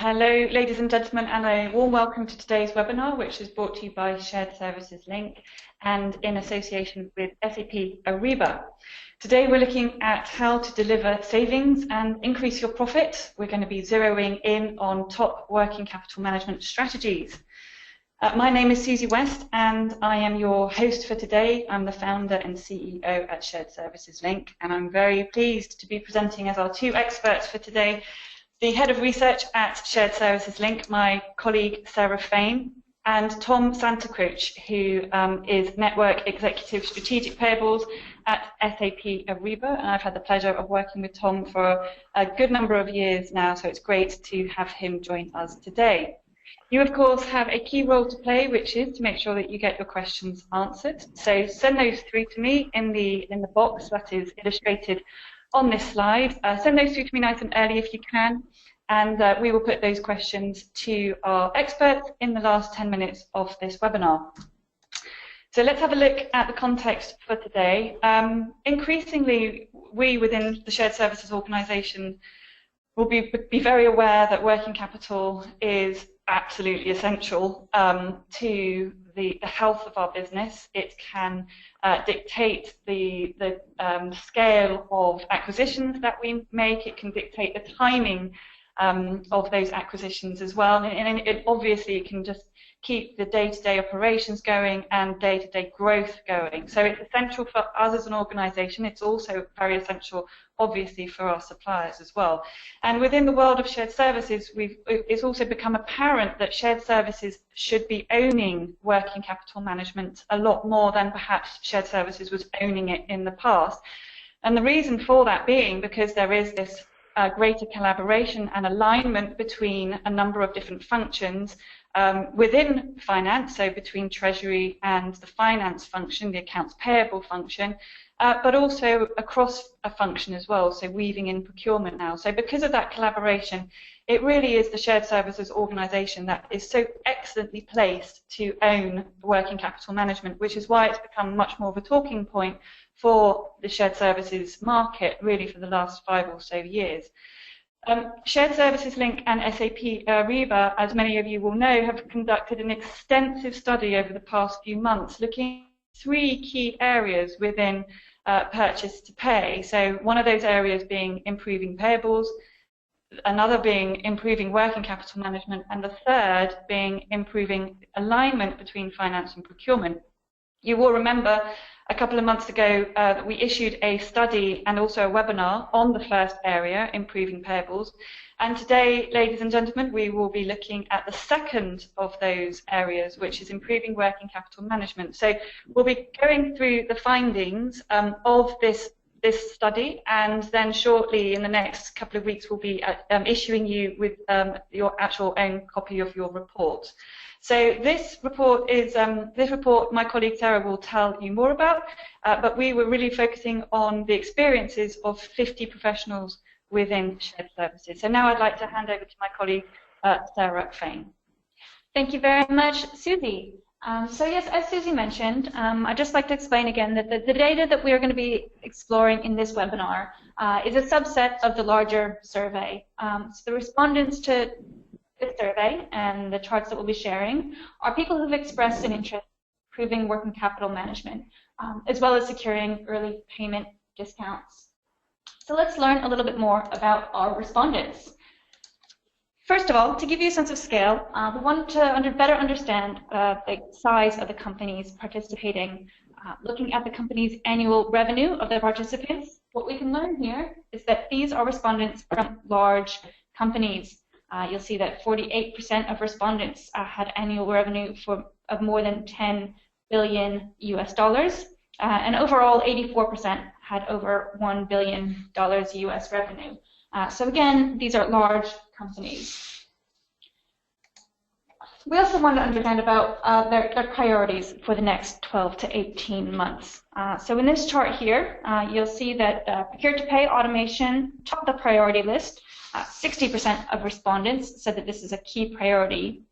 Hello, ladies and gentlemen, and a warm welcome to today's webinar, which is brought to you by Shared Services Link and in association with Psp Leaders. Today we're looking at how to deliver savings and increase your profit. We're going to be zeroing in on top working capital management strategies. My name is Susie West and I am your host for today. I'm the founder and CEO at Shared Services Link, and I'm very pleased to be presenting as our two experts for today, the Head of Research at Shared Services Link, my colleague Sarah Fain, and Tom Santacruch, who is Network Executive Strategic Payables at Psp Leaders. And I've had the pleasure of working with Tom for a good number of years now, so it's great to have him join us today. You, of course, have a key role to play, which is to make sure that you get your questions answered. So send those through to me in the box that is illustrated on this slide. Send those through to me nice and early if you can, and we will put those questions to our experts in the last 10 minutes of this webinar. So let's have a look at the context for today. Increasingly, we within the Shared Services organisation will be very aware that working capital is absolutely essential to the health of our business. It can dictate the scale of acquisitions that we make. It can dictate the timing of those acquisitions as well, and it obviously can just keep the day-to-day operations going and day-to-day growth going. So it's essential for us as an organisation. It's also very essential, obviously, for our suppliers as well. And within the world of shared services, it's also become apparent that shared services should be owning working capital management a lot more than perhaps shared services was owning it in the past. And the reason for that being because there is this greater collaboration and alignment between a number of different functions within finance, so between treasury and the finance function, the accounts payable function, but also across a function as well, so weaving in procurement now. So because of that collaboration, it really is the shared services organisation that is so excellently placed to own working capital management, which is why it's become much more of a talking point for the shared services market, really, for the last 5 or so years. Shared Services Link and Psp Leaders, as many of you will know, have conducted an extensive study over the past few months looking at 3 key areas within purchase to pay. So one of those areas being improving payables, another being improving working capital management, and the third being improving alignment between finance and procurement. You will remember a couple of months ago that we issued a study and also a webinar on the first area, improving payables. And today, ladies and gentlemen, we will be looking at the second of those areas, which is improving working capital management. So we'll be going through the findings of this study, and then shortly in the next couple of weeks we'll be issuing you with your actual own copy of your report. So this report my colleague Sarah will tell you more about, but we were really focusing on the experiences of 50 professionals within shared services. So now I'd like to hand over to my colleague Sarah Fain. Thank you very much, Susie. So yes, as Susie mentioned, I'd just like to explain again that the data that we are going to be exploring in this webinar is a subset of the larger survey. So the respondents to this survey and the charts that we'll be sharing are people who've expressed an interest in improving working capital management, as well as securing early payment discounts. So let's learn a little bit more about our respondents. First of all, to give you a sense of scale, we want to better understand the size of the companies participating. Looking at the company's annual revenue of the participants, what we can learn here is that these are respondents from large companies. You'll see that 48% of respondents had annual revenue of more than $10 billion US, and overall 84% had over $1 billion US revenue. So again, these are large companies. We also want to understand about their priorities for the next 12 to 18 months. So in this chart here, you'll see that procure-to-pay automation topped the priority list. 60% of respondents said that this is a key priority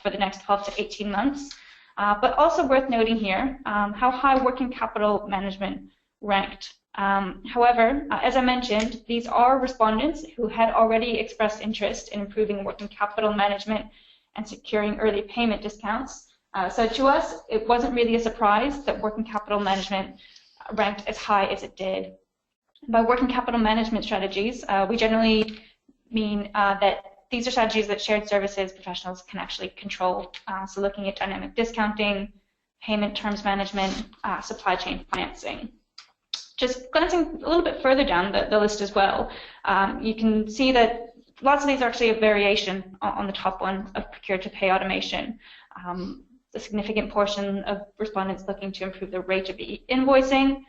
for the next 12 to 18 months. But also worth noting here how high working capital management ranked However, as I mentioned, these are respondents who had already expressed interest in improving working capital management and securing early payment discounts. So to us, it wasn't really a surprise that working capital management ranked as high as it did. By working capital management strategies, we generally mean that these are strategies that shared services professionals can actually control. So looking at dynamic discounting, payment terms management, supply chain financing. Just glancing a little bit further down the list as well, you can see that lots of these are actually a variation on the top one of procure-to-pay automation. A significant portion of respondents looking to improve the rate of invoicing,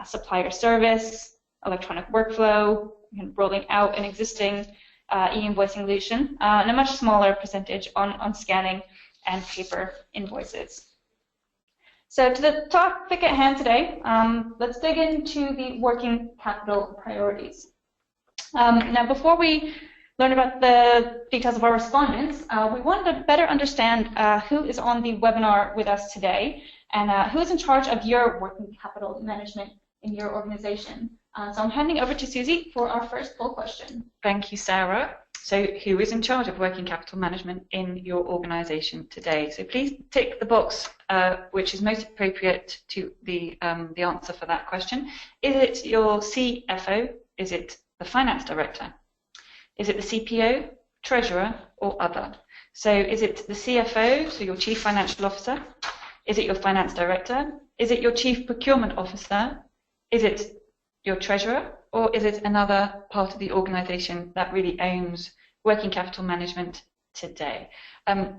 supplier service, electronic workflow, and rolling out an existing e-invoicing solution, and a much smaller percentage on scanning and paper invoices. So to the topic at hand today, let's dig into the working capital priorities. Now, before we learn about the details of our respondents, we wanted to better understand who is on the webinar with us today and who is in charge of your working capital management in your organization. So I'm handing over to Susie for our first poll question. Thank you, Sarah. So who is in charge of working capital management in your organization today? So please tick the box which is most appropriate to the answer for that question. Is it your CFO? Is it the finance director? Is it the CPO, treasurer, or other? So is it the CFO, so your chief financial officer? Is it your finance director? Is it your chief procurement officer? Is it your treasurer? Or is it another part of the organization that really owns working capital management today?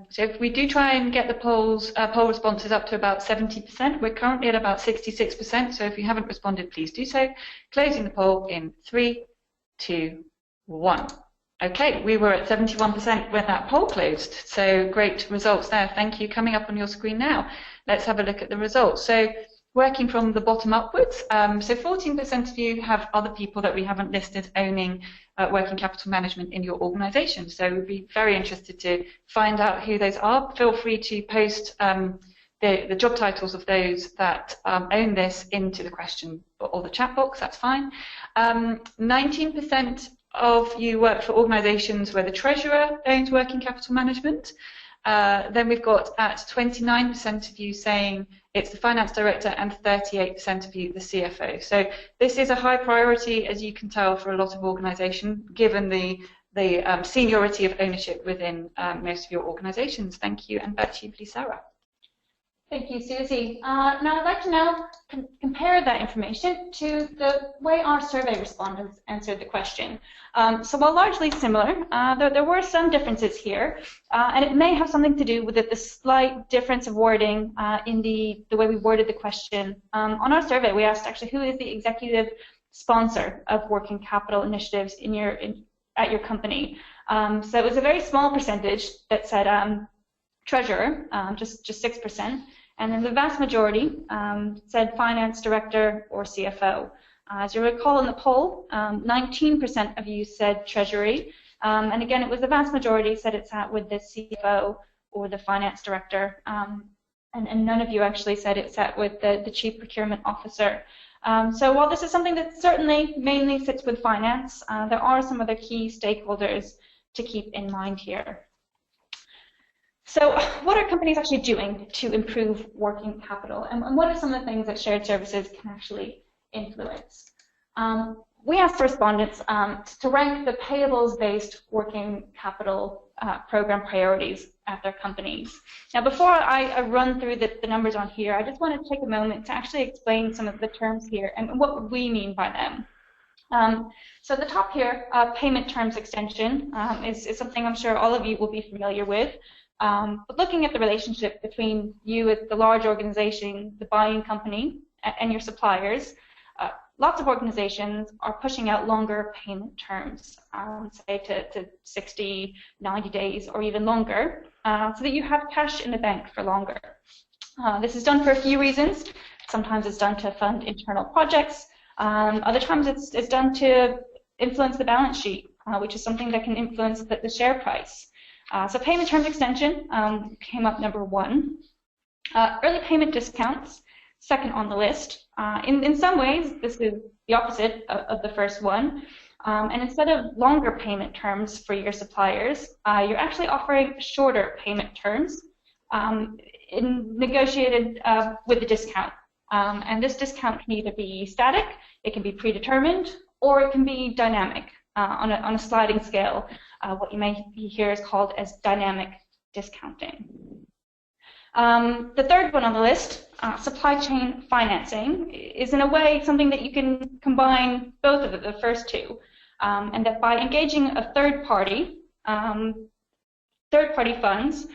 So if we do try and get the poll responses up to about 70%, we're currently at about 66%, so if you haven't responded, please do so. Closing the poll in 3, 2, 1. Okay, we were at 71% when that poll closed, so great results there. Thank you. Coming up on your screen now. Let's have a look at the results. So working from the bottom upwards, so 14% of you have other people that we haven't listed owning working capital management in your organization. So we'd be very interested to find out who those are. Feel free to post the job titles of those that own this into the question or the chat box, that's fine. 19% of you work for organizations where the treasurer owns working capital management. Then we've got at 29% of you saying it's the finance director and 38% of you the CFO. So this is a high priority, as you can tell, for a lot of organizations, given the seniority of ownership within most of your organizations. Thank you, and back to you, please, Sarah. Thank you, Susie. Now I'd like to compare that information to the way our survey respondents answered the question. So while largely similar, there were some differences here, and it may have something to do with the slight difference of wording in the way we worded the question. On our survey, we asked actually who is the executive sponsor of working capital initiatives at your company. So it was a very small percentage that said treasurer, just 6%. And then the vast majority said finance director or CFO. As you recall in the poll, 19% of you said treasury. And again, it was the vast majority said it sat with the CFO or the finance director. And none of you actually said it sat with the chief procurement officer. So while this is something that certainly mainly sits with finance, there are some other key stakeholders to keep in mind here. So what are companies actually doing to improve working capital, and what are some of the things that shared services can actually influence? We asked respondents to rank the payables-based working capital program priorities at their companies. Now, before I run through the numbers on here, I just want to take a moment to actually explain some of the terms here and what we mean by them. So at the top here, payment terms extension is something I'm sure all of you will be familiar with. But looking at the relationship between you as the large organization, the buying company, and your suppliers, lots of organizations are pushing out longer payment terms, say to 60, 90 days, or even longer, so that you have cash in the bank for longer. This is done for a few reasons. Sometimes it's done to fund internal projects. Other times it's done to influence the balance sheet, which is something that can influence the share price. So payment terms extension came up number 1. Early payment discounts, second on the list. In some ways, this the opposite of the first one. And instead of longer payment terms for your suppliers, you're actually offering shorter payment terms negotiated with a discount. And this discount can either be static, it can be predetermined, or it can be dynamic on a sliding scale. What you may hear is called as dynamic discounting. The third one on the list, supply chain financing, is in a way something that you can combine both of the first two, and that by engaging a third party funds,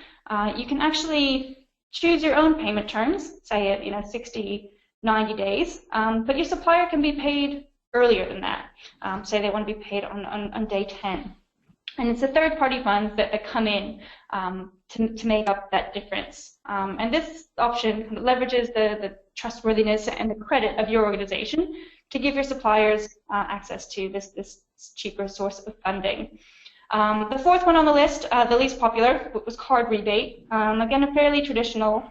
you can actually choose your own payment terms, say at 60, 90 days, but your supplier can be paid earlier than that. Say they want to be paid on day 10. And it's the third-party funds that come in to make up that difference. And this option leverages the trustworthiness and the credit of your organization to give your suppliers access to this cheaper source of funding. The fourth one on the list, the least popular, was card rebate. Again, a fairly traditional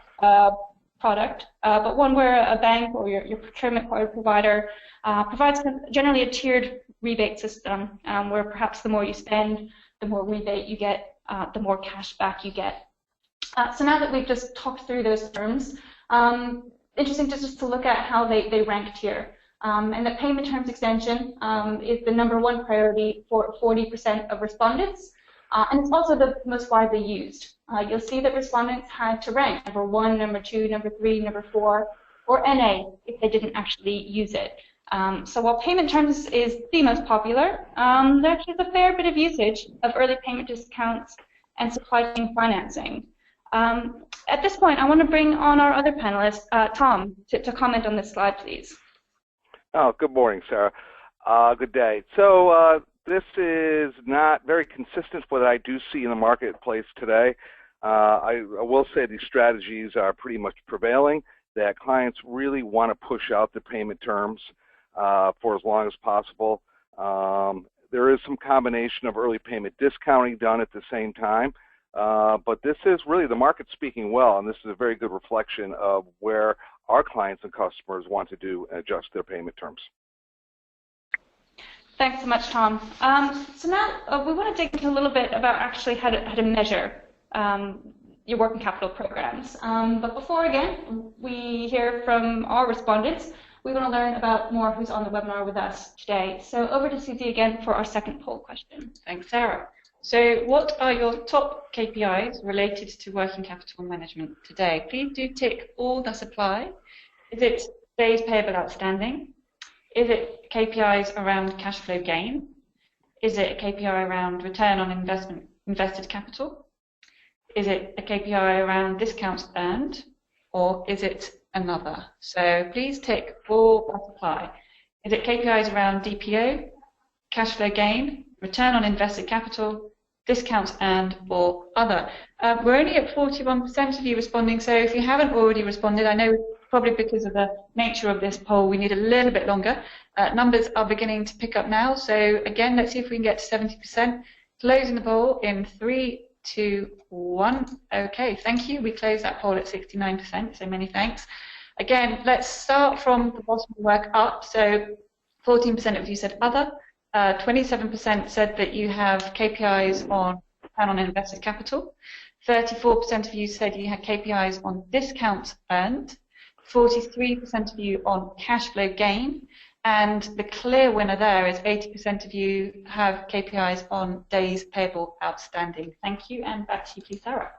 product, but one where a bank or your procurement card provider provides generally a tiered rebate system, where perhaps the more you spend, the more rebate you get, the more cash back you get. So now that we've just talked through those terms, interesting just to look at how they ranked here. And that payment terms extension is the #1 priority for 40% of respondents, and it's also the most widely used. You'll see that respondents had to rank #1, #2, #3, #4, or NA if they didn't actually use it. So while payment terms is the most popular, there actually is a fair bit of usage of early payment discounts and supply chain financing. At this point, I want to bring on our other panelist, Tom, to comment on this slide, please. Oh, good morning, Sarah. Good day. So this is not very consistent with what I do see in the marketplace today. I will say these strategies are pretty much prevailing, that clients really want to push out the payment terms for as long as possible. There is some combination of early payment discounting done at the same time, but this is really the market speaking well, and this is a very good reflection of where our clients and customers want to do and adjust their payment terms. Thanks so much, Tom. So now we want to dig into a little bit about actually how to measure your working capital programs. But before, again, we hear from our respondents, we want to learn about more who's on the webinar with us today. So over to Susie again for our second poll question. Thanks, Sarah. So what are your top KPIs related to working capital management today? Please do tick all that's apply. Is it days payable outstanding? Is it KPIs around cash flow gain? Is it a KPI around return on invested capital? Is it a KPI around discounts earned? Or is it another? So please tick all that apply. Is it KPIs around DPO, cash flow gain, return on invested capital, discounts earned, or other? We're only at 41% of you responding, so if you haven't already responded, I know probably because of the nature of this poll, we need a little bit longer. Numbers are beginning to pick up now, so again, let's see if we can get to 70%. Closing the poll in 3, 2, 1. Okay, thank you. We closed that poll at 69%, so many thanks. Again, let's start from the bottom and work up. So 14% of you said other. 27% said that you have KPIs on return on invested capital. 34% of you said you had KPIs on discounts earned. 43% of you on cash flow gain. And the clear winner there is 80% of you have KPIs on days payable outstanding. Thank you, and back to you, please, Sarah.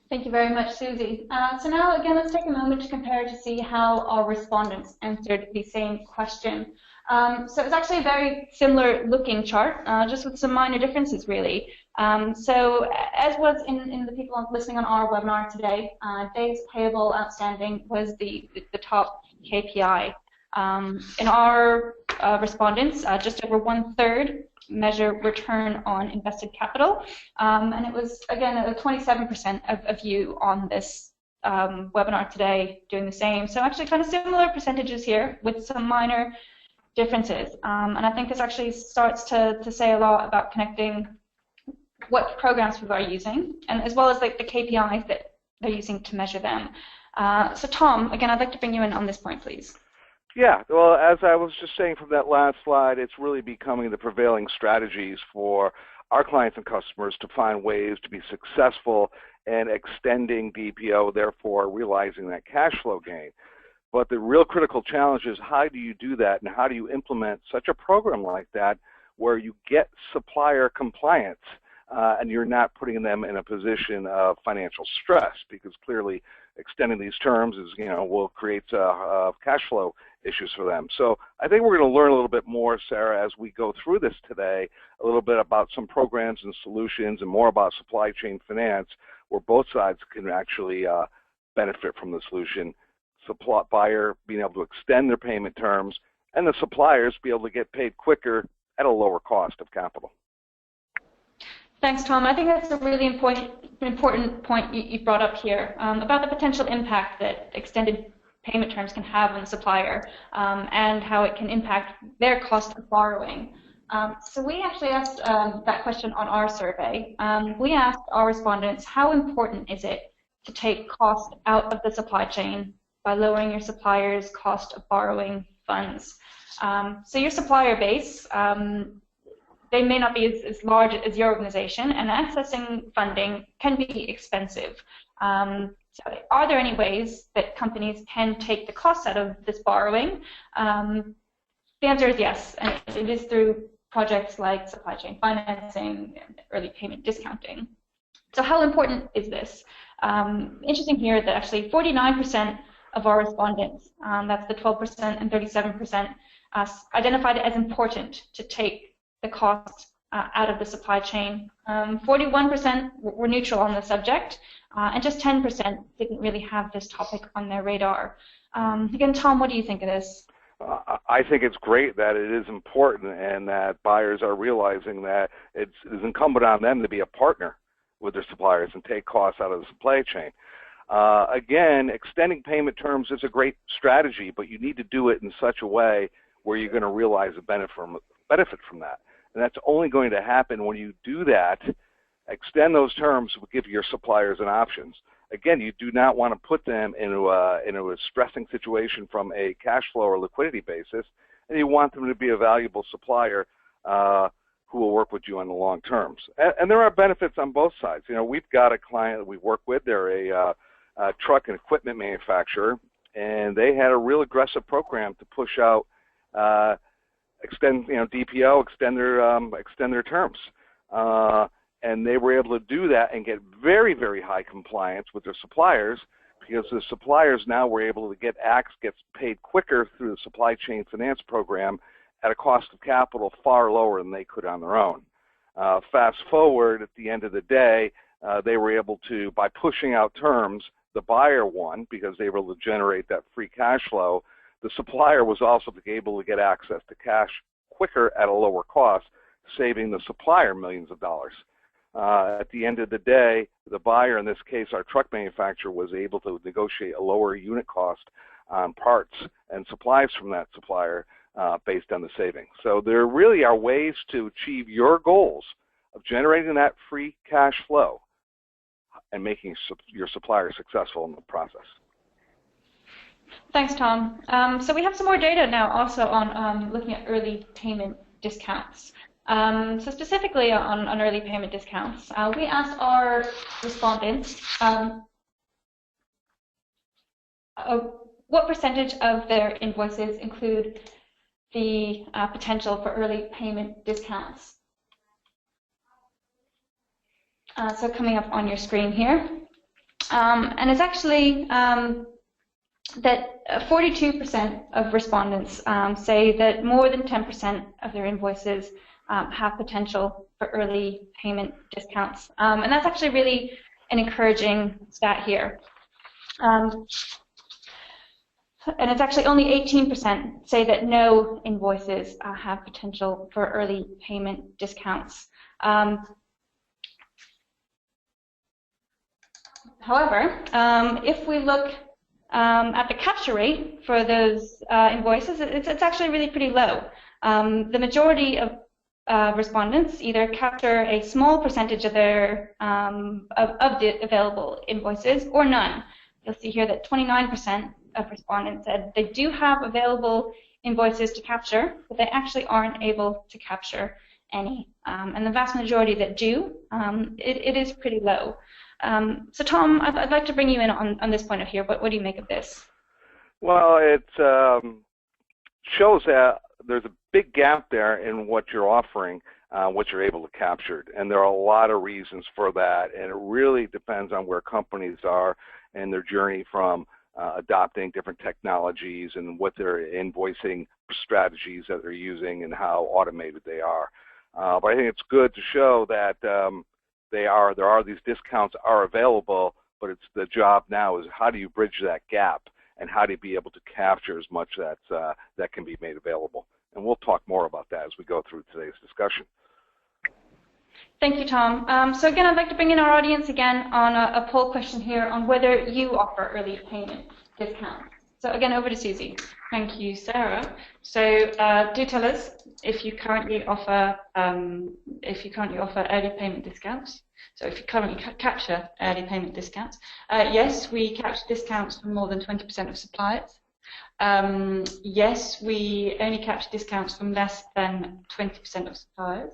Thank you very much, Susie. So now, again, let's take a moment to compare to see how our respondents answered the same question. So it's actually a very similar looking chart, just with some minor differences, really. So as was in the people listening on our webinar today, days payable outstanding was the top KPI. In our respondents, just over 1/3 measure return on invested capital, and it was, again, 27% of you on this webinar today doing the same. So actually kind of similar percentages here with some minor differences. And I think this actually starts to say a lot about connecting what programs people are using, and as well as like the KPIs that they're using to measure them. So Tom, again, I'd like to bring you in on this point, please. Yeah, well, as I was just saying from that last slide, it's really becoming the prevailing strategies for our clients and customers to find ways to be successful in extending DPO, therefore realizing that cash flow gain. But the real critical challenge is how do you do that, and how do you implement such a program like that where you get supplier compliance and you're not putting them in a position of financial stress, because clearly extending these terms is, will create cash flow issues for them. So I think we're going to learn a little bit more, Sarah, as we go through this today, a little bit about some programs and solutions and more about supply chain finance, where both sides can actually benefit from the solution. Buyer being able to extend their payment terms, and the suppliers be able to get paid quicker at a lower cost of capital. Thanks, Tom. I think that's a really important point you brought up here about the potential impact that extended payment terms can have on the supplier and how it can impact their cost of borrowing. So we actually asked that question on our survey. We asked our respondents, how important is it to take cost out of the supply chain by lowering your supplier's cost of borrowing funds? So your supplier base, they may not be as large as your organization, and accessing funding can be expensive. So are there any ways that companies can take the costs out of this borrowing? The answer is yes, and it is through projects like supply chain financing and early payment discounting. So how important is this? Interesting here that actually 49% of our respondents, that's the 12% and 37%, identified it as important to take the cost out of the supply chain. 41% were neutral on the subject, and just 10% didn't really have this topic on their radar. Again, Tom, what do you think of this? I think it's great that it is important and that buyers are realizing that it is incumbent on them to be a partner with their suppliers and take costs out of the supply chain. Again, extending payment terms is a great strategy, but you need to do it in such a way where you're going to realize a benefit from that. And that's only going to happen when you do that. Extend those terms will give your suppliers an options. Again, you do not want to put them into a stressing situation from a cash flow or liquidity basis, and you want them to be a valuable supplier who will work with you on the long terms. And there are benefits on both sides. We've got a client that we work with. They're a truck and equipment manufacturer, and they had a real aggressive program to push out, extend DPO, extend their terms. And they were able to do that and get very, very high compliance with their suppliers, because the suppliers now were able to get paid quicker through the supply chain finance program at a cost of capital far lower than they could on their own. Fast forward, at the end of the day, they were able to, by pushing out terms, the buyer won because they were able to generate that free cash flow. The supplier was also able to get access to cash quicker at a lower cost, saving the supplier millions of dollars. At the end of the day, the buyer, in this case our truck manufacturer, was able to negotiate a lower unit cost on parts and supplies from that supplier based on the savings. So there really are ways to achieve your goals of generating that free cash flow and making your supplier successful in the process. Thanks, Tom. So we have some more data now also on looking at early payment discounts. So specifically on early payment discounts, we asked our respondents what percentage of their invoices include the potential for early payment discounts. So coming up on your screen here. And it's actually that 42% of respondents say that more than 10% of their invoices have potential for early payment discounts. And that's actually really an encouraging stat here. And it's actually only 18% say that no invoices have potential for early payment discounts. However, if we look at the capture rate for those invoices, it's actually really pretty low. The majority of respondents either capture a small percentage of their of the available invoices or none. You'll see here that 29% of respondents said they do have available invoices to capture, but they actually aren't able to capture any. And the vast majority that do, it is pretty low. So Tom, I'd like to bring you in on this point of here. What do you make of this? Well, it shows that there's a big gap there in what you're offering, what you're able to capture. And there are a lot of reasons for that, and it really depends on where companies are and their journey from adopting different technologies and what their invoicing strategies that they're using and how automated they are. But I think it's good to show that there are these discounts are available, but it's the job now is how do you bridge that gap and how do you be able to capture as much that can be made available. And we'll talk more about that as we go through today's discussion. Thank you, Tom. So again, I'd like to bring in our audience again on a poll question here on whether you offer early payment discounts. So again, over to Susie. Thank you, Sarah. So do tell us if you currently offer early payment discounts. So if you currently capture early payment discounts, yes, we capture discounts from more than 20% of suppliers. Yes, we only capture discounts from less than 20% of suppliers.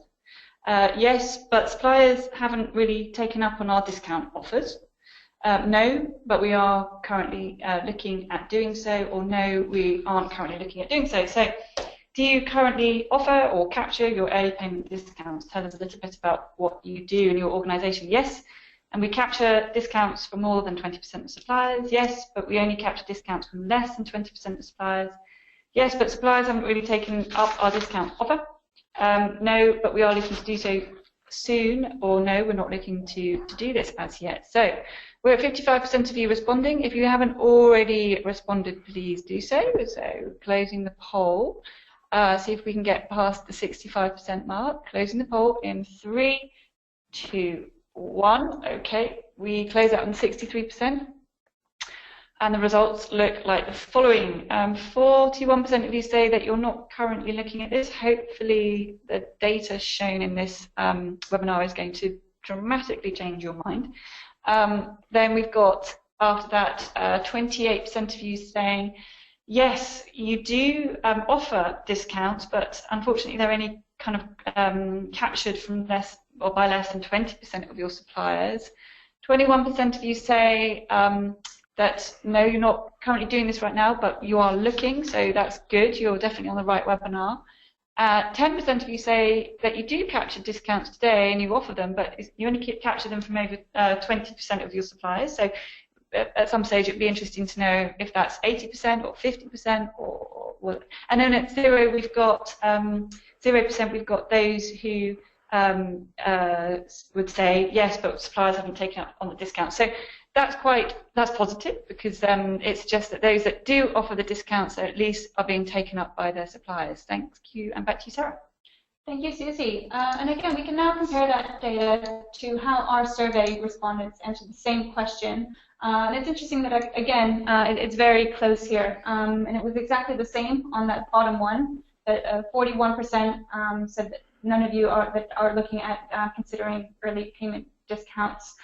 Yes, but suppliers haven't really taken up on our discount offers. No, but we are currently looking at doing so, or no, we aren't currently looking at doing so. So do you currently offer or capture your early payment discounts? Tell us a little bit about what you do in your organization. Yes, and we capture discounts for more than 20% of suppliers. Yes, but we only capture discounts from less than 20% of suppliers. Yes, but suppliers haven't really taken up our discount offer. No, but we are looking to do so soon, or no, we're not looking to do this as yet. So we're at 55% of you responding. If you haven't already responded, please do so. So closing the poll. See if we can get past the 65% mark. Closing the poll in 3, 2, 1. Okay, we close out on 63%. And the results look like the following. 41% of you say that you're not currently looking at this. Hopefully the data shown in this webinar is going to dramatically change your mind. Then we've got, after that, 28% of you saying, yes, you do offer discounts, but unfortunately they're only kind of captured from less or by less than 20% of your suppliers. 21% of you say that no, you're not currently doing this right now, but you are looking, so that's good. You're definitely on the right webinar. 10% of you say that you do capture discounts today and you offer them, but you only capture them from over 20% of your suppliers. So at some stage, it'd be interesting to know if that's 80% or 50% or what. And then at 0, we've got 0%. We've got those who would say yes, but suppliers haven't taken up on the discount. So that's positive, because it's just that those that do offer the discounts at least are being taken up by their suppliers. Thank you, and back to you, Sarah. Thank you, Susie. And again, we can now compare that data to how our survey respondents answered the same question. And it's interesting that, again, it's very close here. And it was exactly the same on that bottom one, that 41% said that none of you are looking at considering early payment discounts.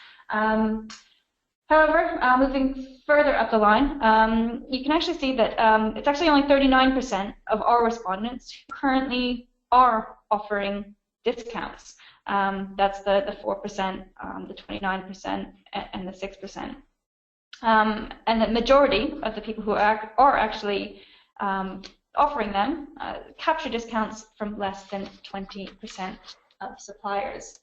However, moving further up the line, you can actually see that it's actually only 39% of our respondents who currently are offering discounts. That's the 4%, the 29%, and the 6%. And the majority of the people who are actually offering them capture discounts from less than 20% of suppliers.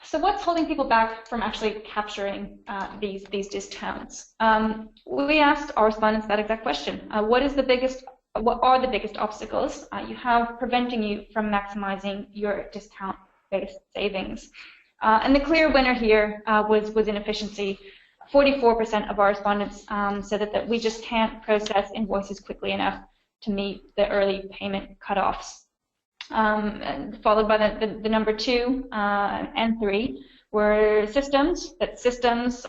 So what's holding people back from actually capturing these discounts? We asked our respondents that exact question. What are the biggest obstacles you have preventing you from maximizing your discount-based savings? And the clear winner here was inefficiency. 44% of our respondents said that we just can't process invoices quickly enough to meet the early payment cutoffs. And followed by the number 2 and 3 were systems. That systems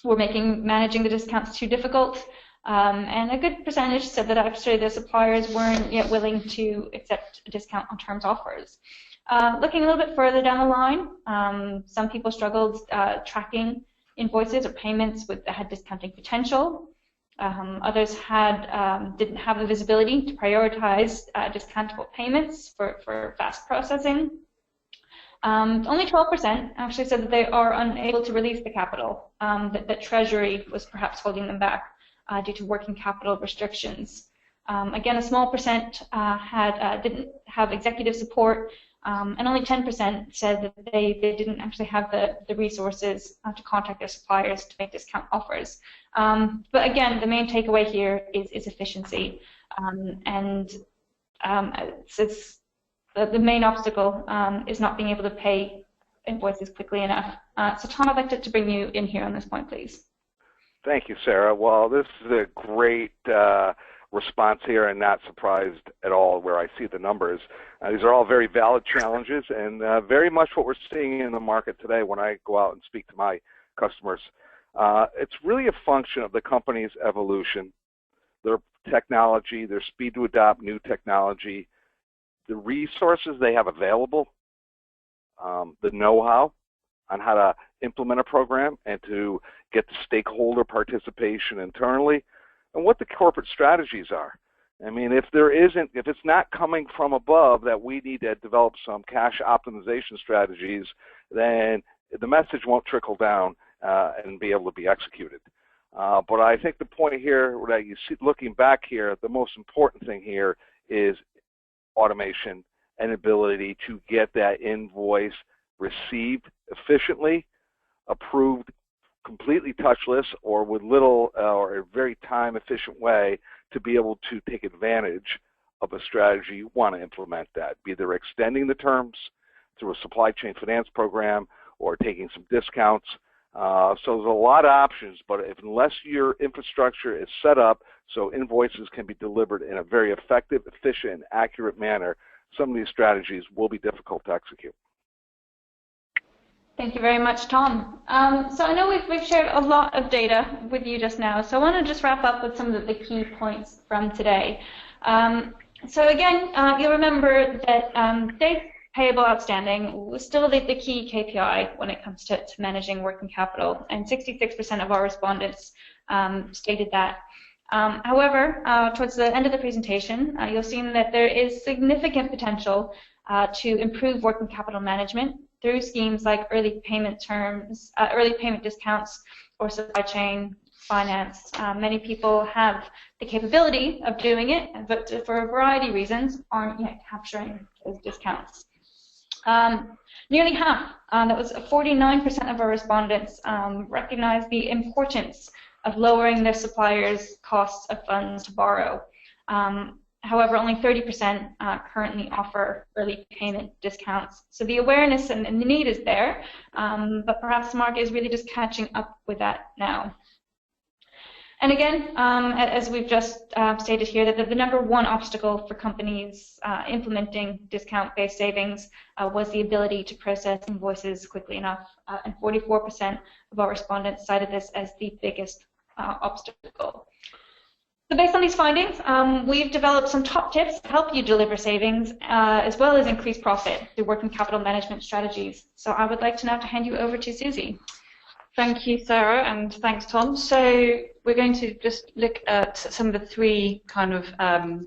were managing the discounts too difficult. And a good percentage said that actually the suppliers weren't yet willing to accept a discount on terms offers. Looking a little bit further down the line, some people struggled tracking invoices or payments that had discounting potential. Others didn't have the visibility to prioritize discountable payments for fast processing. Only 12% actually said that they are unable to release the capital, that Treasury was perhaps holding them back due to working capital restrictions. Again, a small percent didn't have executive support, and only 10% said that they didn't actually have the resources to contact their suppliers to make discount offers. But again, the main takeaway here is efficiency, and the main obstacle is not being able to pay invoices quickly enough. So Tom, I'd like to bring you in here on this point, please. Thank you, Sarah. Well, this is a great response here, and not surprised at all where I see the numbers. These are all very valid challenges, and very much what we're seeing in the market today when I go out and speak to my customers. It's really a function of the company's evolution, their technology, their speed to adopt new technology, the resources they have available, the know-how on how to implement a program and to get the stakeholder participation internally, and what the corporate strategies are. I mean, if it's not coming from above that we need to develop some cash optimization strategies, then the message won't trickle down and be able to be executed. But I think the point here that you see, looking back here, the most important thing here is automation and ability to get that invoice received efficiently, approved completely touchless or with little or a very time efficient way to be able to take advantage of a strategy you want to implement that, be either extending the terms through a supply chain finance program or taking some discounts. So there's a lot of options, but unless your infrastructure is set up so invoices can be delivered in a very effective, efficient, and accurate manner, some of these strategies will be difficult to execute. Thank you very much, Tom. So I know we've shared a lot of data with you just now, so I want to just wrap up with some of the key points from today. So again, you'll remember that days payable outstanding was still the key KPI when it comes to managing working capital, and 66% of our respondents stated that. However, towards the end of the presentation, you'll see that there is significant potential to improve working capital management through schemes like early payment terms, early payment discounts, or supply chain finance. Many people have the capability of doing it, but for a variety of reasons aren't yet capturing those discounts. Nearly half, that was 49% of our respondents, recognized the importance of lowering their suppliers' costs of funds to borrow. However, only 30% currently offer early payment discounts. So the awareness and the need is there, but perhaps the market is really just catching up with that now. And again, as we've just stated here, that the number one obstacle for companies implementing discount-based savings was the ability to process invoices quickly enough, and 44% of our respondents cited this as the biggest obstacle. So based on these findings, we've developed some top tips to help you deliver savings as well as increase profit through working capital management strategies. So I would like to now hand you over to Susie. Thank you, Sarah, and thanks, Tom. So we're going to just look at some of the three kind of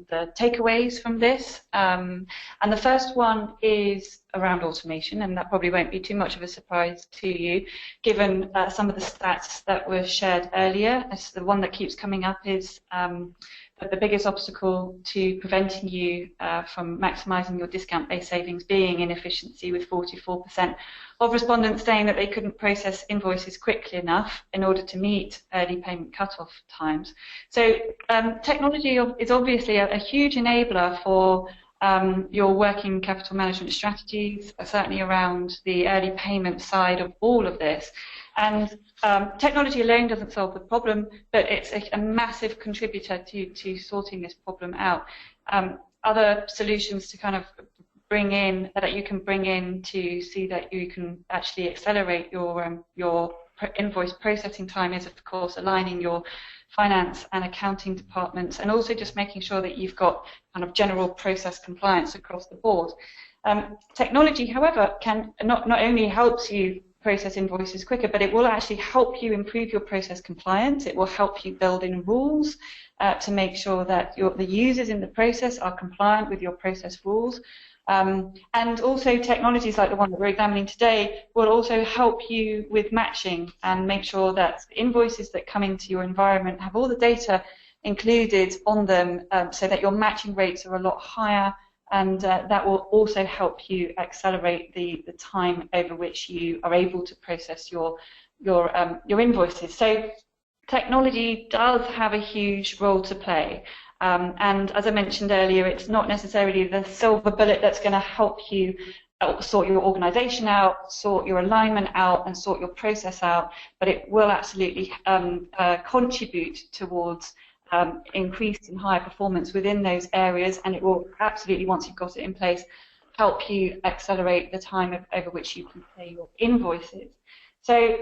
the takeaways from this. And the first one is around automation, and that probably won't be too much of a surprise to you, given some of the stats that were shared earlier. As the one that keeps coming up is the biggest obstacle to preventing you from maximising your discount-based savings being inefficiency, with 44% of respondents saying that they couldn't process invoices quickly enough in order to meet early payment cut-off times. So technology is obviously a huge enabler for your working capital management strategies, certainly around the early payment side of all of this. And technology alone doesn't solve the problem, but it's a massive contributor to sorting this problem out. Other solutions to kind of bring in, that you can bring in to see that you can actually accelerate your invoice processing time is, of course, aligning your finance and accounting departments, and also just making sure that you've got kind of general process compliance across the board. Technology, however, can not only helps you process invoices quicker, but it will actually help you improve your process compliance. It will help you build in rules to make sure that the users in the process are compliant with your process rules. And also technologies like the one that we're examining today will also help you with matching and make sure that invoices that come into your environment have all the data included on them so that your matching rates are a lot higher, and that will also help you accelerate the time over which you are able to process your invoices. So technology does have a huge role to play. And as I mentioned earlier, it's not necessarily the silver bullet that's going to help you sort your organization out, sort your alignment out, and sort your process out, but it will absolutely contribute towards increased and higher performance within those areas, and it will absolutely, once you've got it in place, help you accelerate the time over which you can pay your invoices. So,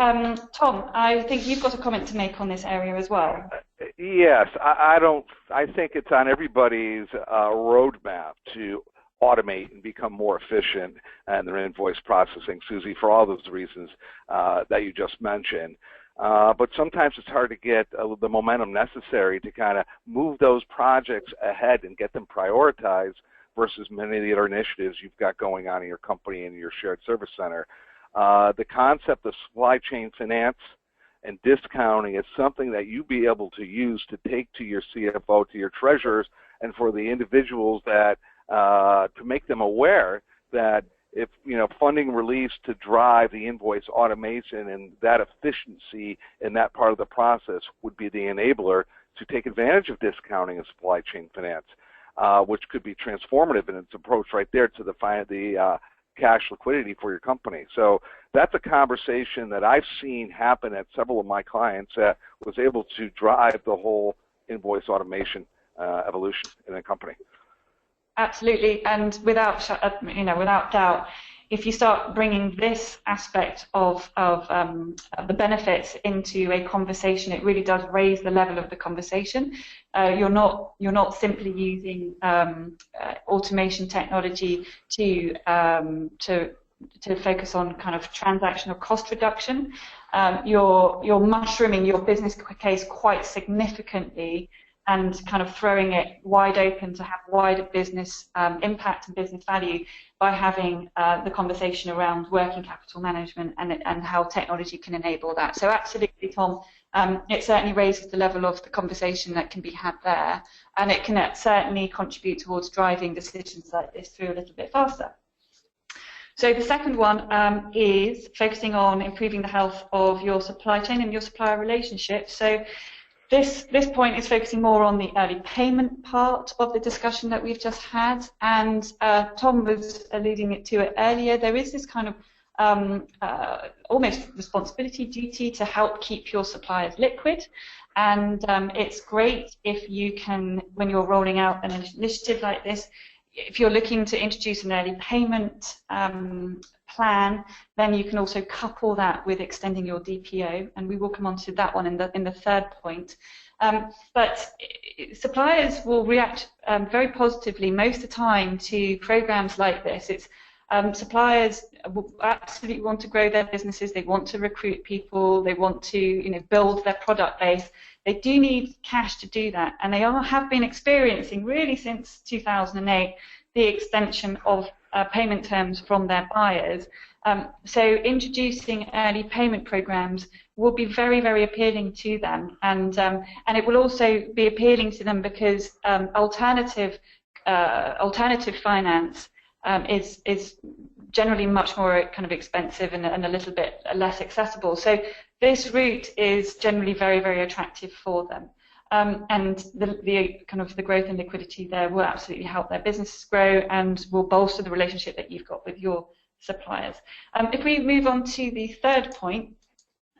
Tom, I think you've got a comment to make on this area as well. Yes, I think it's on everybody's roadmap to automate and become more efficient in their invoice processing, Susie, for all those reasons that you just mentioned. But sometimes it's hard to get the momentum necessary to kind of move those projects ahead and get them prioritized versus many of the other initiatives you've got going on in your company and your shared service center. The concept of supply chain finance and discounting is something that you be able to use to take to your CFO, to your treasurers, and for the individuals that to make them aware that if funding released to drive the invoice automation and that efficiency in that part of the process would be the enabler to take advantage of discounting and supply chain finance, which could be transformative in its approach right there to the cash liquidity for your company. So that's a conversation that I've seen happen at several of my clients that was able to drive the whole invoice automation evolution in a company. Absolutely, and without doubt, if you start bringing this aspect of the benefits into a conversation, it really does raise the level of the conversation. You're not simply using automation technology to focus on kind of transactional cost reduction. You're mushrooming your business case quite significantly and kind of throwing it wide open to have wider business impact and business value by having the conversation around working capital management and how technology can enable that. So absolutely, Tom, it certainly raises the level of the conversation that can be had there, and it can certainly contribute towards driving decisions like this through a little bit faster. So the second one is focusing on improving the health of your supply chain and your supplier relationships. So this point is focusing more on the early payment part of the discussion that we've just had, and Tom was alluding to it earlier. There is this kind of almost responsibility, duty to help keep your suppliers liquid, and it's great if you can, when you're rolling out an initiative like this, if you're looking to introduce an early payment plan, then you can also couple that with extending your DPO, and we will come on to that one in the third point. But suppliers will react very positively most of the time to programs like this. It's suppliers will absolutely want to grow their businesses. They want to recruit people. They want to build their product base. They do need cash to do that, and they have been experiencing really since 2008 the extension of payment terms from their buyers. So introducing early payment programs will be very, very appealing to them, and it will also be appealing to them because alternative finance is generally much more kind of expensive and a little bit less accessible. So this route is generally very, very attractive for them. And the kind of the growth and liquidity there will absolutely help their businesses grow and will bolster the relationship that you've got with your suppliers. If we move on to the third point,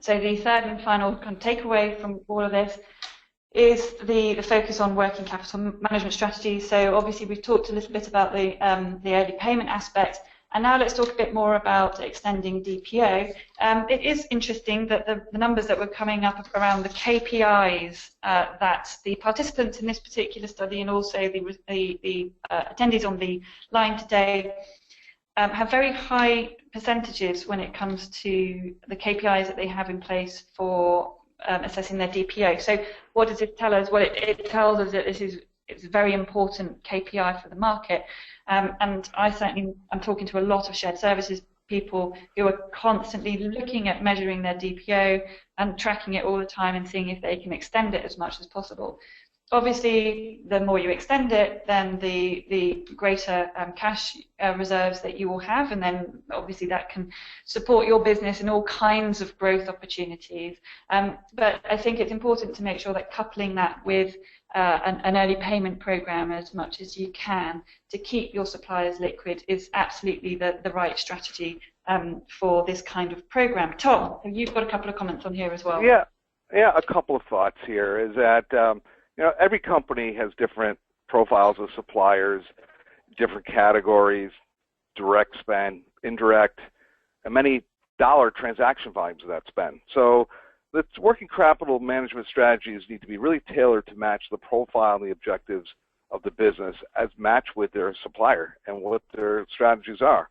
so the third and final kind of takeaway from all of this is the focus on working capital management strategies. So obviously we've talked a little bit about the early payment aspect, and now let's talk a bit more about extending DPO. It is interesting that the numbers that were coming up around the KPIs that the participants in this particular study and also the attendees on the line today have very high percentages when it comes to the KPIs that they have in place for assessing their DPO. So what does it tell us? Well, it tells us that it's a very important KPI for the market. And I'm talking to a lot of shared services people who are constantly looking at measuring their DPO and tracking it all the time and seeing if they can extend it as much as possible. Obviously, the more you extend it, then the greater cash reserves that you will have, and then obviously that can support your business in all kinds of growth opportunities. But I think it's important to make sure that coupling that with an early payment program as much as you can to keep your suppliers liquid is absolutely the right strategy for this kind of program. Tom, you've got a couple of comments on here as well. Yeah, a couple of thoughts here is that every company has different profiles of suppliers, different categories, direct spend, indirect, and many dollar transaction volumes of that spend. So the working capital management strategies need to be really tailored to match the profile and the objectives of the business as matched with their supplier and what their strategies are.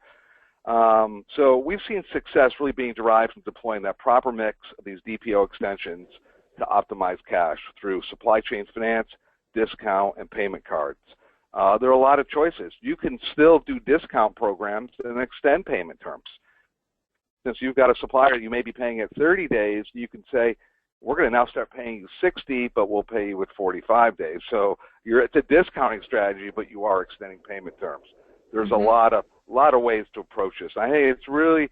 So we've seen success really being derived from deploying that proper mix of these DPO extensions to optimize cash through supply chain finance, discount, and payment cards. There are a lot of choices. You can still do discount programs and extend payment terms. Since you've got a supplier you may be paying at 30 days, you can say, we're going to now start paying you 60, but we'll pay you with 45 days. So it's a discounting strategy, but you are extending payment terms. There's a lot of ways to approach this. I think it's really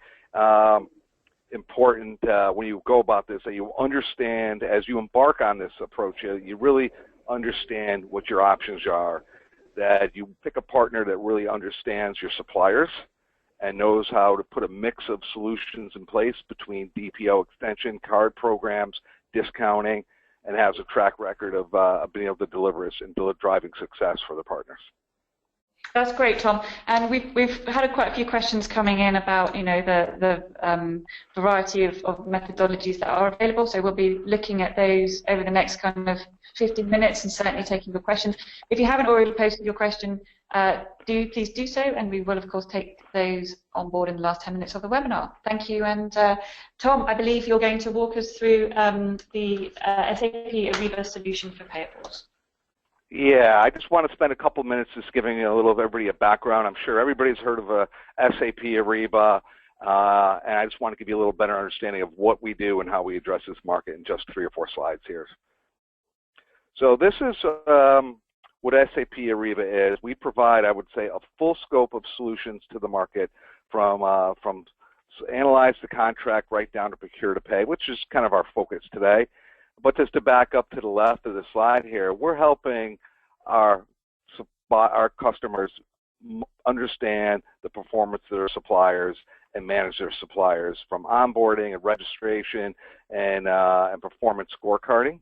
important when you go about this that you understand, as you embark on this approach, you really understand what your options are, that you pick a partner that really understands your suppliers and knows how to put a mix of solutions in place between DPO extension, card programs, discounting, and has a track record of being able to deliver this and driving success for the partners. That's great, Tom. And we've had quite a few questions coming in about the variety of methodologies that are available. So we'll be looking at those over the next kind of 15 minutes and certainly taking your questions. If you haven't already posted your question, please do so, and we will of course take those on board in the last 10 minutes of the webinar. Thank you. And Tom, I believe you're going to walk us through the SAP Ariba solution for payables. Yeah, I just want to spend a couple minutes just giving a little of everybody a background. I'm sure everybody's heard of SAP Ariba, and I just want to give you a little better understanding of what we do and how we address this market in just 3 or 4 slides here. So this is what SAP Ariba is. We provide, I would say, a full scope of solutions to the market from analyze the contract right down to procure to pay, which is kind of our focus today. But just to back up to the left of the slide here, we're helping our customers understand the performance of their suppliers and manage their suppliers from onboarding and registration and performance scorecarding.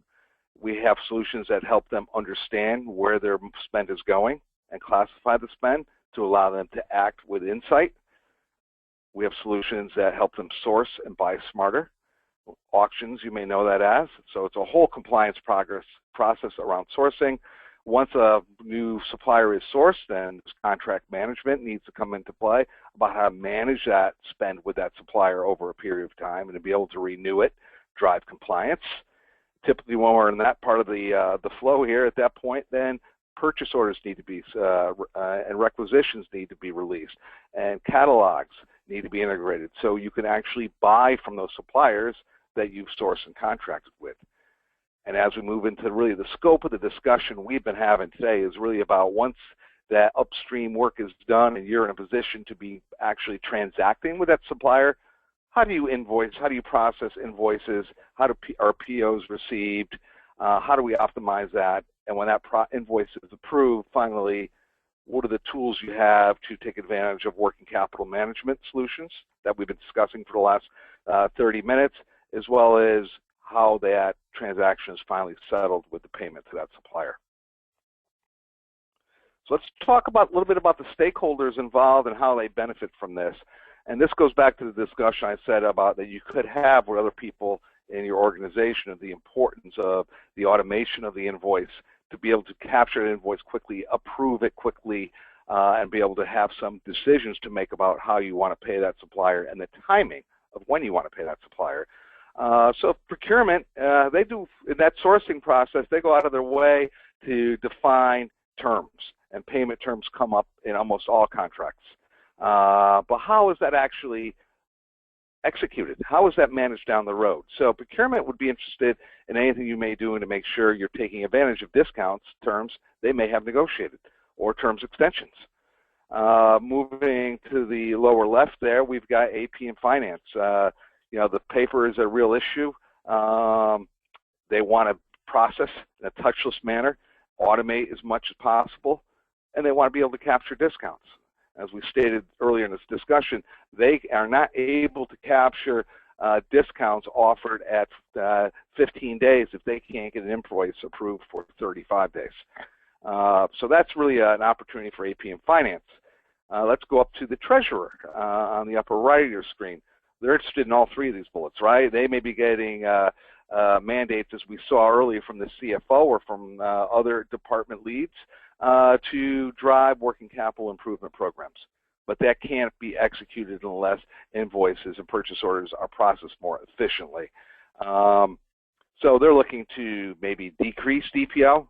We have solutions that help them understand where their spend is going and classify the spend to allow them to act with insight. We have solutions that help them source and buy smarter. Auctions, you may know that as. So it's a whole compliance process around sourcing. Once a new supplier is sourced, then contract management needs to come into play about how to manage that spend with that supplier over a period of time and to be able to renew it, drive compliance. Typically when we're in that part of the flow here at that point, then purchase orders need to be and requisitions need to be released, and catalogs need to be integrated so you can actually buy from those suppliers that you've sourced and contracted with. And as we move into really the scope of the discussion we've been having today is really about once that upstream work is done and you're in a position to be actually transacting with that supplier, how do you invoice, how do you process invoices, are POs received, how do we optimize that, and when that invoice is approved, finally, what are the tools you have to take advantage of working capital management solutions that we've been discussing for the last 30 minutes, as well as how that transaction is finally settled with the payment to that supplier. So let's talk a little bit about the stakeholders involved and how they benefit from this. And this goes back to the discussion I said about that you could have with other people in your organization of the importance of the automation of the invoice to be able to capture an invoice quickly, approve it quickly, and be able to have some decisions to make about how you want to pay that supplier and the timing of when you want to pay that supplier. So procurement, they do, in that sourcing process, they go out of their way to define terms, and payment terms come up in almost all contracts. But how is that actually executed? How is that managed down the road? So procurement would be interested in anything you may do to make sure you're taking advantage of discounts, terms they may have negotiated, or terms extensions. Moving to the lower left there, we've got AP and finance. You know, the paper is a real issue. They want to process in a touchless manner, automate as much as possible, and they want to be able to capture discounts. As we stated earlier in this discussion, they are not able to capture discounts offered at 15 days if they can't get an invoice approved for 35 days. So that's really an opportunity for AP and finance. Let's go up to the treasurer on the upper right of your screen. They're interested in all three of these bullets, right? They may be getting mandates, as we saw earlier, from the CFO or from other department leads to drive working capital improvement programs. But that can't be executed unless invoices and purchase orders are processed more efficiently. So they're looking to maybe decrease DPO,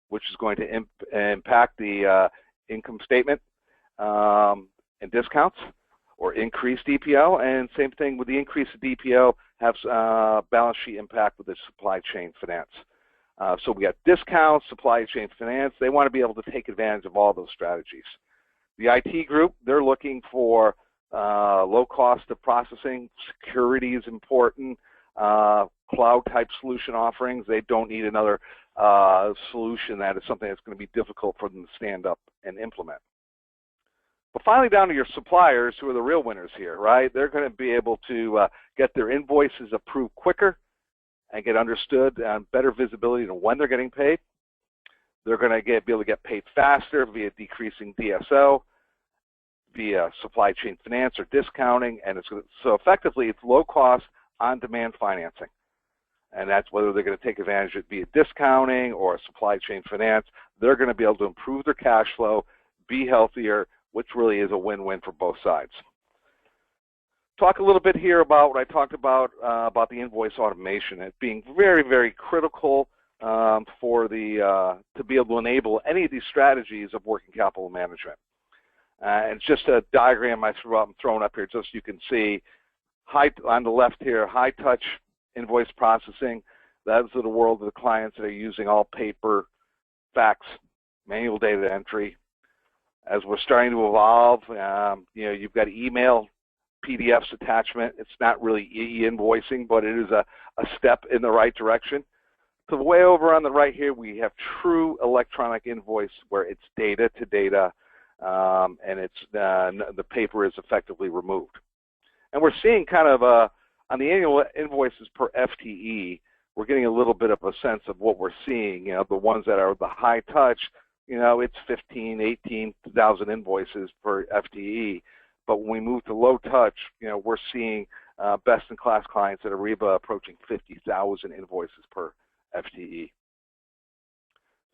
which is going to impact the income statement and discounts, or increase DPO, and same thing with the increase of DPO, have balance sheet impact with the supply chain finance. So we got discounts, supply chain finance. They want to be able to take advantage of all those strategies. The IT group, they're looking for low cost of processing. Security is important. Cloud type solution offerings. They don't need another solution that is something that's going to be difficult for them to stand up and implement. But finally, down to your suppliers, who are the real winners here, right? They're going to be able to get their invoices approved quicker and get understood and better visibility to when they're getting paid. They're going to be able to get paid faster via decreasing DSO, via supply chain finance or discounting, and so effectively it's low cost on-demand financing. And that's whether they're going to take advantage of it via discounting or supply chain finance. They're going to be able to improve their cash flow, be healthier, which really is a win-win for both sides. Talk a little bit here about what I talked about the invoice automation. It being very, very critical for to be able to enable any of these strategies of working capital management. And it's just a diagram I'm throwing up here just so you can see. On the left here, high-touch invoice processing. Those are the world of the clients that are using all paper, fax, manual data entry. As we're starting to evolve, you know, you've got email, PDFs attachment. It's not really e-invoicing, but it is a step in the right direction. So way over on the right here, we have true electronic invoice where it's data to data, and it's the paper is effectively removed. And we're seeing kind of on the annual invoices per FTE, we're getting a little bit of a sense of what we're seeing. You know, the ones that are the high touch, you know, it's 15, 18,000 invoices per FTE. But when we move to low touch, you know, we're seeing best-in-class clients at Ariba approaching 50,000 invoices per FTE.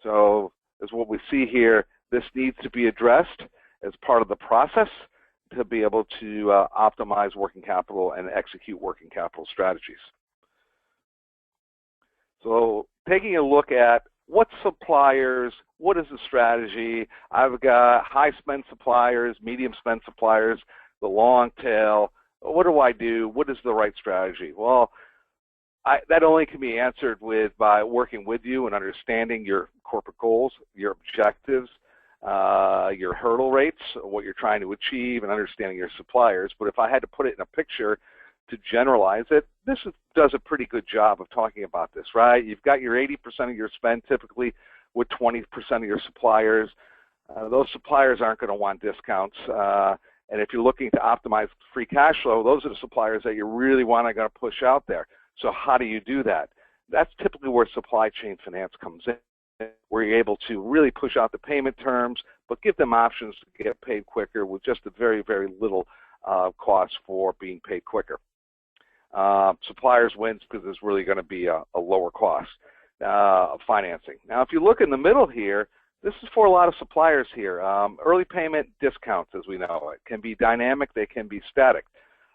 So as what we see here, this needs to be addressed as part of the process to be able to optimize working capital and execute working capital strategies. So taking a look at what suppliers, what is the strategy? I've got high spend suppliers, medium spend suppliers, the long tail. What do I do? What is the right strategy? Well, that only can be answered by working with you and understanding your corporate goals, your objectives, your hurdle rates, what you're trying to achieve, and understanding your suppliers. But if I had to put it in a picture to generalize it, this does a pretty good job of talking about this, right? You've got your 80% of your spend typically with 20% of your suppliers. Those suppliers aren't going to want discounts. And if you're looking to optimize free cash flow, those are the suppliers that you really want to push out there. So how do you do that? That's typically where supply chain finance comes in, where you're able to really push out the payment terms, but give them options to get paid quicker with just a very, very little cost for being paid quicker. Suppliers wins because there's really going to be a lower cost of financing. Now, if you look in the middle here, This is for a lot of suppliers here. Early payment discounts, as we know it, can be dynamic, they can be static.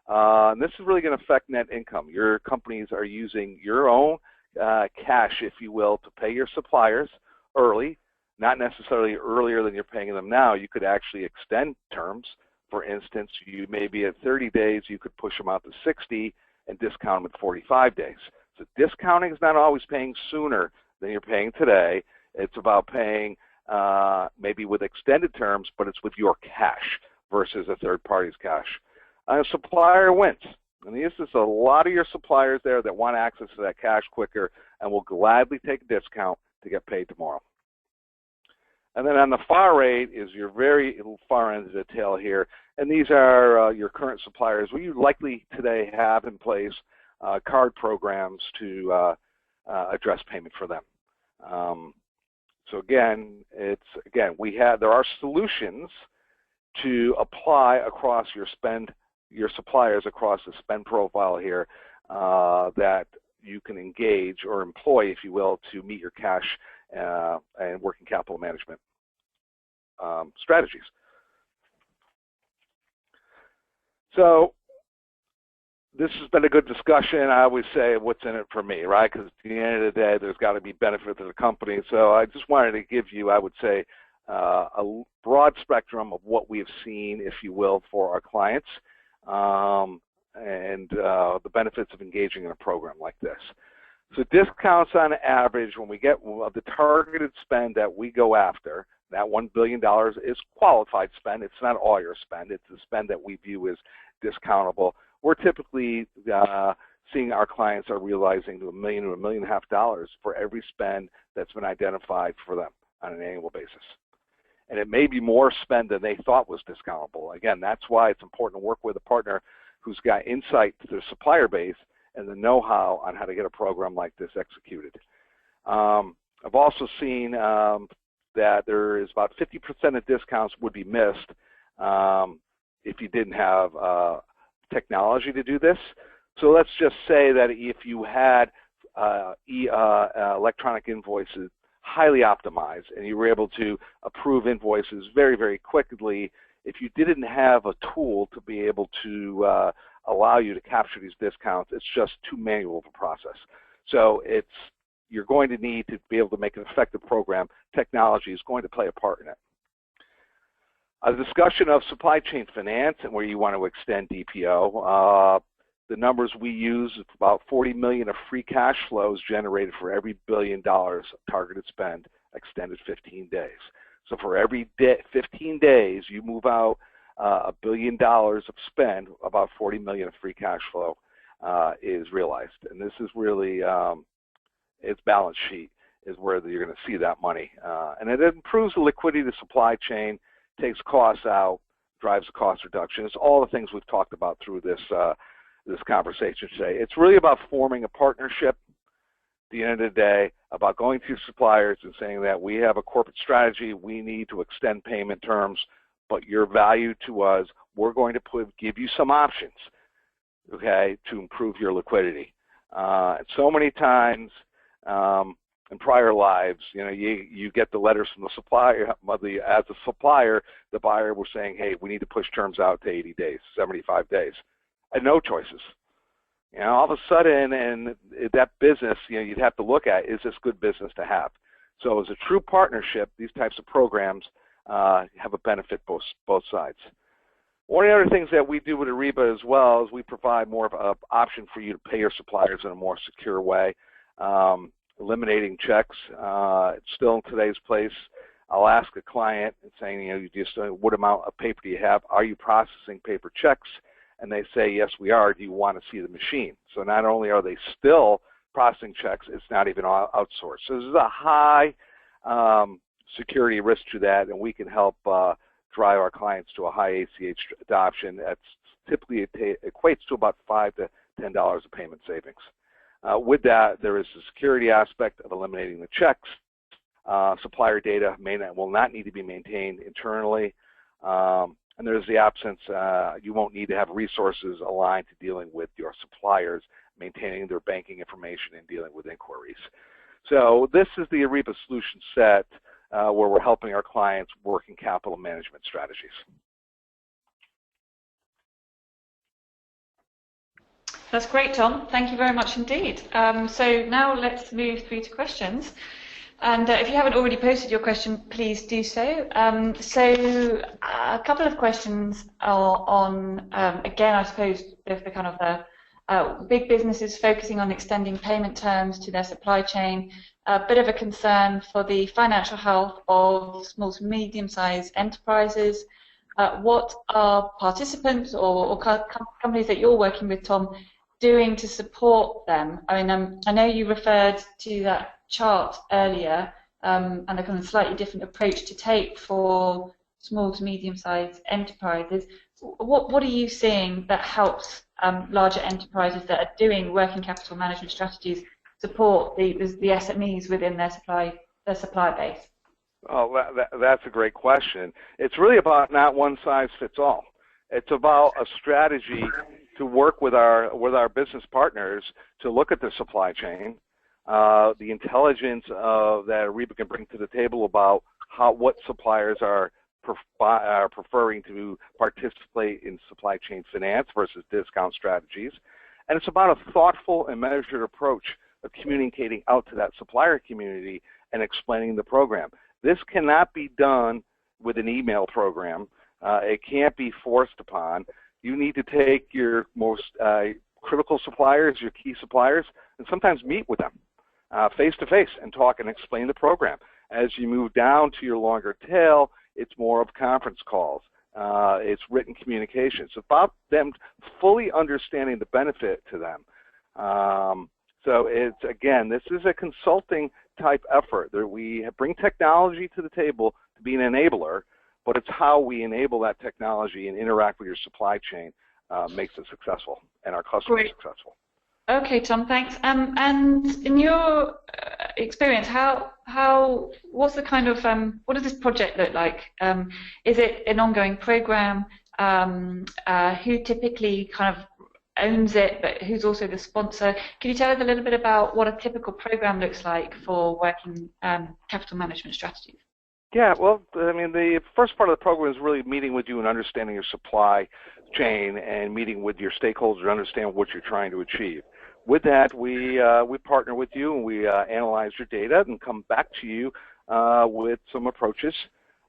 And this is really going to affect net income. Your companies are using your own cash, if you will, to pay your suppliers early, not necessarily earlier than you're paying them now. You could actually extend terms. For instance, you may be at 30 days, you could push them out to 60 and discount them at 45 days. So discounting is not always paying sooner than you're paying today. It's about paying maybe with extended terms, but it's with your cash versus a third party's cash. A supplier wins. And this is a lot of your suppliers there that want access to that cash quicker and will gladly take a discount to get paid tomorrow. And then on the far right is your very far end of the tail here. And these are your current suppliers. We likely today have in place card programs to address payment for them. So again, there are solutions to apply across your suppliers across the spend profile here that you can engage or employ, if you will, to meet your cash and working capital management strategies. So this has been a good discussion. I always say, what's in it for me, right? Because at the end of the day, there's got to be benefit to the company. So I just wanted to give you, I would say, a broad spectrum of what we have seen, if you will, for our clients and the benefits of engaging in a program like this. So discounts on average, when we get the targeted spend that we go after, that $1 billion is qualified spend. It's not all your spend. It's the spend that we view as discountable. We're typically seeing our clients are realizing $1 million to $1.5 million for every spend that's been identified for them on an annual basis. And it may be more spend than they thought was discountable. Again, that's why it's important to work with a partner who's got insight to their supplier base and the know-how on how to get a program like this executed. I've also seen that there is about 50% of discounts would be missed if you didn't have technology to do this. So let's just say that if you had electronic invoices highly optimized and you were able to approve invoices very, very quickly, if you didn't have a tool to be able to allow you to capture these discounts, it's just too manual of a process. So you're going to need to be able to make an effective program. Technology is going to play a part in it. A discussion of supply chain finance and where you want to extend DPO. The numbers we use, it's about 40 million of free cash flows generated for every $1 billion of targeted spend extended 15 days. So for every 15 days, you move out $1 billion of spend, about 40 million of free cash flow is realized. And this is really, its balance sheet is where you're going to see that money. And it improves the liquidity of the supply chain, takes costs out, drives cost reduction. It's all the things we've talked about through this conversation today. It's really about forming a partnership at the end of the day, about going to suppliers and saying that we have a corporate strategy, we need to extend payment terms, but your value to us, we're going to give you some options, okay, to improve your liquidity. And so many times in prior lives, you know, you get the letters from the supplier, as a supplier, the buyer was saying, hey, we need to push terms out to 80 days, 75 days. And no choices. You know, all of a sudden, and that business, you know, you'd have to look at, is this good business to have? So as a true partnership, these types of programs have a benefit both sides. One of the other things that we do with Ariba as well is we provide more of an option for you to pay your suppliers in a more secure way. Eliminating checks. Still in today's place, I'll ask a client saying, you know, you just what amount of paper do you have? Are you processing paper checks? And they say, yes, we are. Do you want to see the machine? So not only are they still processing checks, it's not even outsourced. So there's a high security risk to that, and we can help drive our clients to a high ACH adoption. That's typically equates to about $5 to $10 of payment savings. With that, there is the security aspect of eliminating the checks. Supplier data will not need to be maintained internally. And there's the absence, you won't need to have resources aligned to dealing with your suppliers, maintaining their banking information and dealing with inquiries. So this is the Ariba solution set. where we're helping our clients working capital management strategies. That's great, Tom. Thank you very much indeed. So now let's move through to questions. And if you haven't already posted your question, please do so. So a couple of questions are on, again, I suppose, the kind of the big businesses focusing on extending payment terms to their supply chain, a bit of a concern for the financial health of small to medium-sized enterprises. What are participants or companies that you're working with, Tom, doing to support them? I mean, I know you referred to that chart earlier and a kind of slightly different approach to take for small to medium-sized enterprises. What are you seeing that helps larger enterprises that are doing working capital management strategies support the SMEs within their supply base? Oh, that's a great question. It's really about not one size fits all. It's about a strategy to work with our business partners to look at the supply chain, the intelligence that Ariba can bring to the table about what suppliers are preferring to participate in supply chain finance versus discount strategies. And it's about a thoughtful and measured approach of communicating out to that supplier community and explaining the program. This cannot be done with an email program. It can't be forced upon. You need to take your most critical suppliers, your key suppliers, and sometimes meet with them face-to-face and talk and explain the program. As you move down to your longer tail, it's more of conference calls. It's written communication. It's about them fully understanding the benefit to them. So it's, again, this is a consulting type effort. We bring technology to the table to be an enabler, but it's how we enable that technology and interact with your supply chain makes it successful and our customers successful. Okay, Tom, thanks. And in your experience, what's the kind of, what does this project look like? Is it an ongoing program? Who typically kind of owns it, but who's also the sponsor? Can you tell us a little bit about what a typical program looks like for working capital management strategies? Yeah, well, I mean, the first part of the program is really meeting with you and understanding your supply chain and meeting with your stakeholders to understand what you're trying to achieve. With that, we partner with you and we analyze your data and come back to you with some approaches.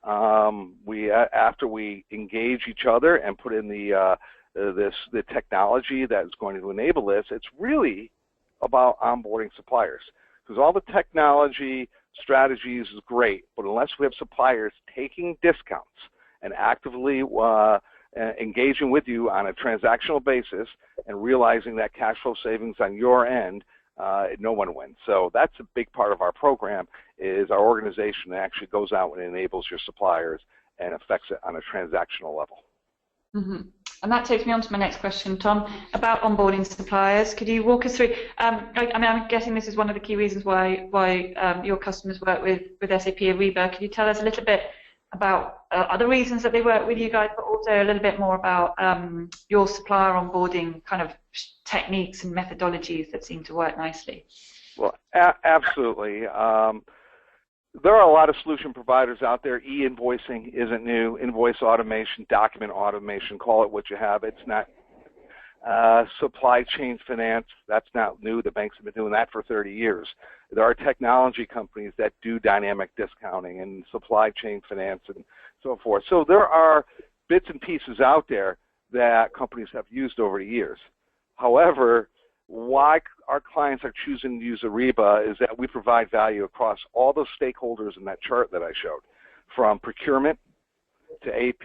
After we engage each other and put in the technology that is going to enable this, it's really about onboarding suppliers, because all the technology strategies is great, but unless we have suppliers taking discounts and actively engaging with you on a transactional basis and realizing that cash flow savings on your end, no one wins. So that's a big part of our program, is our organization that actually goes out and enables your suppliers and affects it on a transactional level. Mm-hmm. And that takes me on to my next question, Tom, about onboarding suppliers. Could you walk us through, I mean, I'm guessing this is one of the key reasons why your customers work with SAP Ariba. Could you tell us a little bit about other reasons that they work with you guys, but also a little bit more about your supplier onboarding kind of techniques and methodologies that seem to work nicely? Well, absolutely. There are a lot of solution providers out there. E-invoicing isn't new. Invoice automation, document automation, call it what you have. It's not supply chain finance. That's not new. The banks have been doing that for 30 years. There are technology companies that do dynamic discounting and supply chain finance and so forth. So there are bits and pieces out there that companies have used over the years. However, why our clients are choosing to use Ariba is that we provide value across all those stakeholders in that chart that I showed, from procurement to AP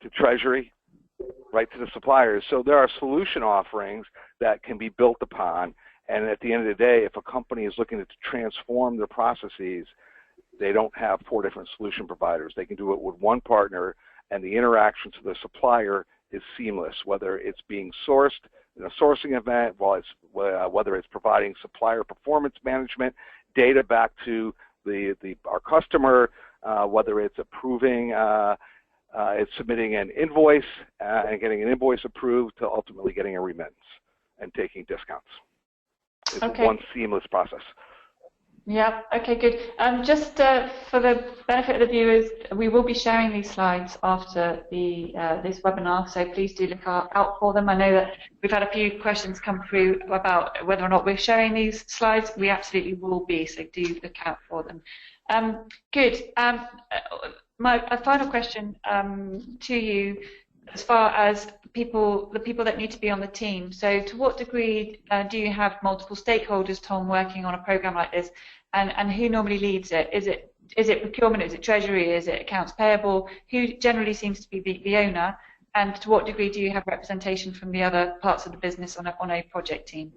to treasury, right to the suppliers. So there are solution offerings that can be built upon, and at the end of the day, if a company is looking to transform their processes, they don't have 4 different solution providers. They can do it with one partner, and the interaction to the supplier is seamless, whether it's being sourced in a sourcing event, whether it's providing supplier performance management, data back to our customer, whether it's approving, it's submitting an invoice and getting an invoice approved to ultimately getting a remittance and taking discounts. It's one seamless process. Yeah, okay, good. Just for the benefit of the viewers, we will be sharing these slides after the this webinar, so please do look out for them. I know that we've had a few questions come through about whether or not we're sharing these slides. We absolutely will be, so do look out for them. Good. My final question to you, as far as the people that need to be on the team. So to what degree do you have multiple stakeholders, Tom, working on a program like this, and who normally leads it? Is it procurement, is it treasury, is it accounts payable? Who generally seems to be the owner, and to what degree do you have representation from the other parts of the business on a project team?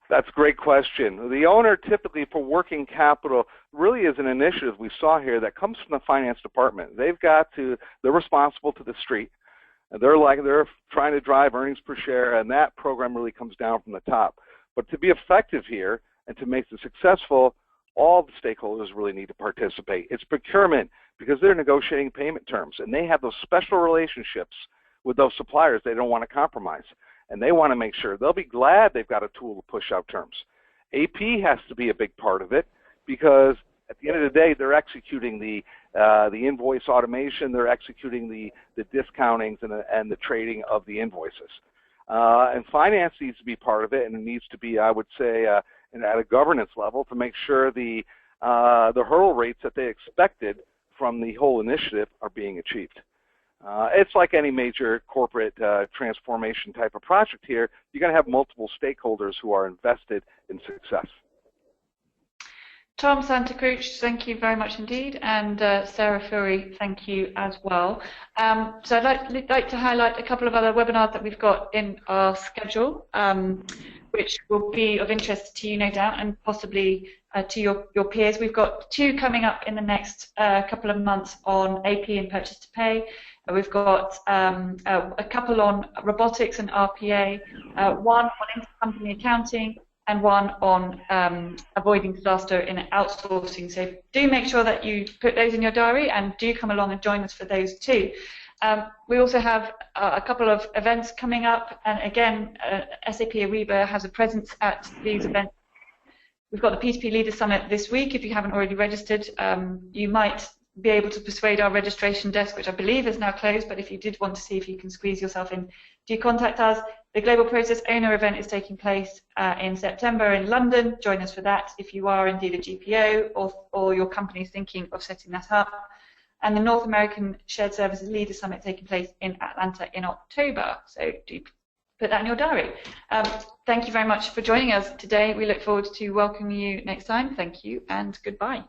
That's a great question. The owner typically for working capital really is an initiative we saw here that comes from the finance department. They're responsible to the street. They're trying to drive earnings per share, and that program really comes down from the top. But to be effective here and to make it successful, all the stakeholders really need to participate. It's procurement, because they're negotiating payment terms, and they have those special relationships with those suppliers they don't want to compromise. And they want to make sure, they'll be glad they've got a tool to push out terms. AP has to be a big part of it, because at the end of the day, they're executing the invoice automation, they're executing the discountings and the trading of the invoices. And finance needs to be part of it, and it needs to be, I would say, at a governance level to make sure the hurdle rates that they expected from the whole initiative are being achieved. It's like any major corporate transformation type of project here. You're going to have multiple stakeholders who are invested in success. Tom Santa Cruz, thank you very much indeed, and Sarah Fury, thank you as well. So I'd like to highlight a couple of other webinars that we've got in our schedule, which will be of interest to you, no doubt, and possibly to your peers. We've got two coming up in the next couple of months on AP and purchase to pay. We've got a couple on robotics and RPA, one on intercompany accounting, and one on avoiding disaster in outsourcing. So do make sure that you put those in your diary, and do come along and join us for those too. We also have a couple of events coming up, and again, SAP Ariba has a presence at these events. We've got the Psp Leaders Summit this week. If you haven't already registered, you might be able to persuade our registration desk, which I believe is now closed, but if you did want to see if you can squeeze yourself in, do contact us. The Global Process Owner event is taking place in September in London. Join us for that if you are indeed a GPO or your company is thinking of setting that up. And the North American Shared Services Leaders Summit taking place in Atlanta in October. So do put that in your diary. Thank you very much for joining us today. We look forward to welcoming you next time. Thank you and goodbye.